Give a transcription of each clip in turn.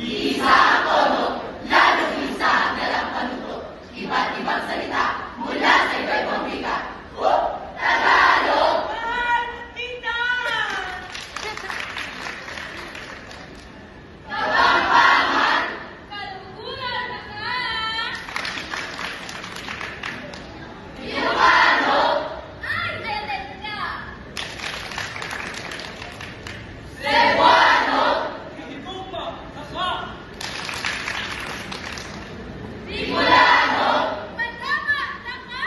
Iisa ang tono, lalo isa ang dalang panuto. Iba't ibang salita mula sa iba-ibang wika. Tagalog! Kapampangan! Kaluguran na ka! Ilocano! Ay, ayaw ka! Cebuano! Pinitupa, nasa! Bicolano! Magkama na ka!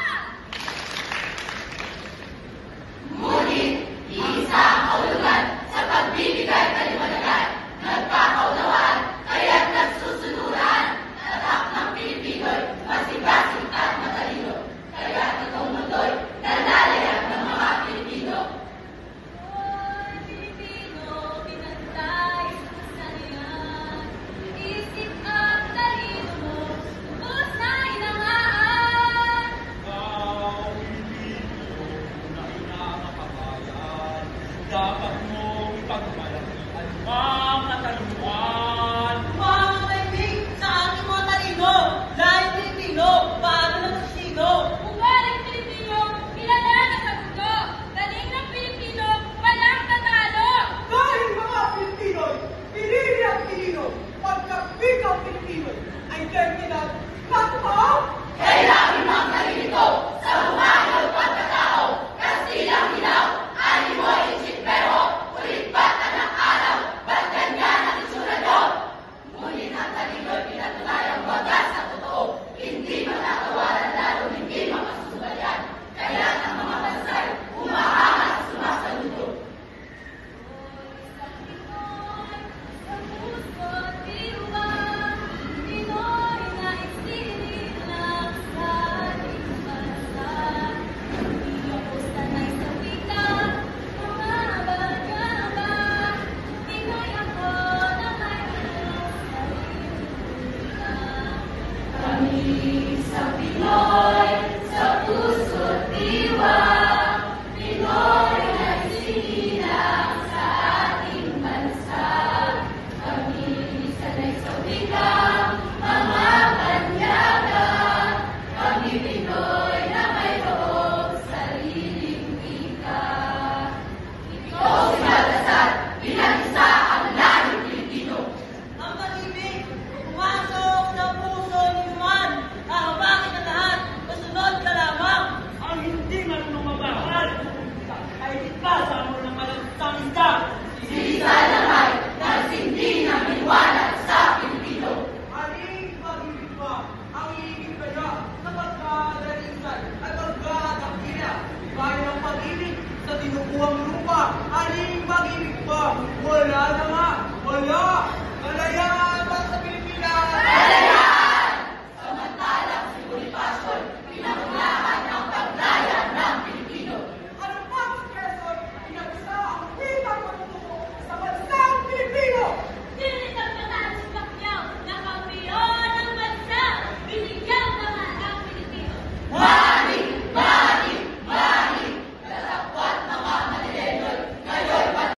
Ngunit, iisa ang kaulugan sa pagbibigay kaliwanagan. Nagkakaunawaan, kaya't nagsusunuran. Tatak ng Pilipino'y masigasig at matalino. Kaya't itong mundo'y nalalayag ng mga Pilipino. Hoy, Pilipino, pinantay sa kasalian. Isip at talino mo, lubos na inangaan. Ikaw, Pilipino, na inakakabayan, dapat mong ipagmalakihan ang katalungan. Mga kaibig sa ating mga talino, dahil Pilipino, paano na sino? Ugaling Pilipino, kilala na sa mundo. Galing ng Pilipino, walang tatalo. Dahil mga Pilipino'y, pinili ang Pilino, pagkabig ang Pilipino'y, ay identidad na totoo. Kailangan mga nalilito sa bumayo pagkatao. Kastilang hilaw, animo isipero, ulit bata ng araw, ba't ganyan ang itsura nyo? Ngunit ang talino'y pinatunayang wagas sa totoo, hindi matatawaran lalo hindi makasusubayan. Kaya ang mga bansay, umaangat at sumasaludo. Sa Pinoy, sa puso at diwa, Pinoy na isinit lang sa ating bansa. Hindi ako sanay sa wika, mga bagaba. Pinoy ako na mayroong sariling wika. Kami sa Pinoy, sa puso't diwa, Pinoy na isinilang sa ating bansa. Kami sanay sa wika, mga banyaga. Kami Pinoy na mayroong sariling wika. Ito si Baltasar, pinag-isa ang lahing Pilipino. Ang pag-ibig, pumasok sa puso ni Juan, bakit ang lahat, masunod ka lamang. Ang hindi marunong mabahal, ay ipasa mo ng malansang isda. Si Isa Lamay, nagsindi ng liwanag sa Pilipino. Aling pag-ibig ba, ang iibig kaya, sa pagkadalisan at pagkadakila, gaya ng pag-ibig sa tinubuang lupa. Aling pag-ibig ba, wala na nga, wala, kalayaan.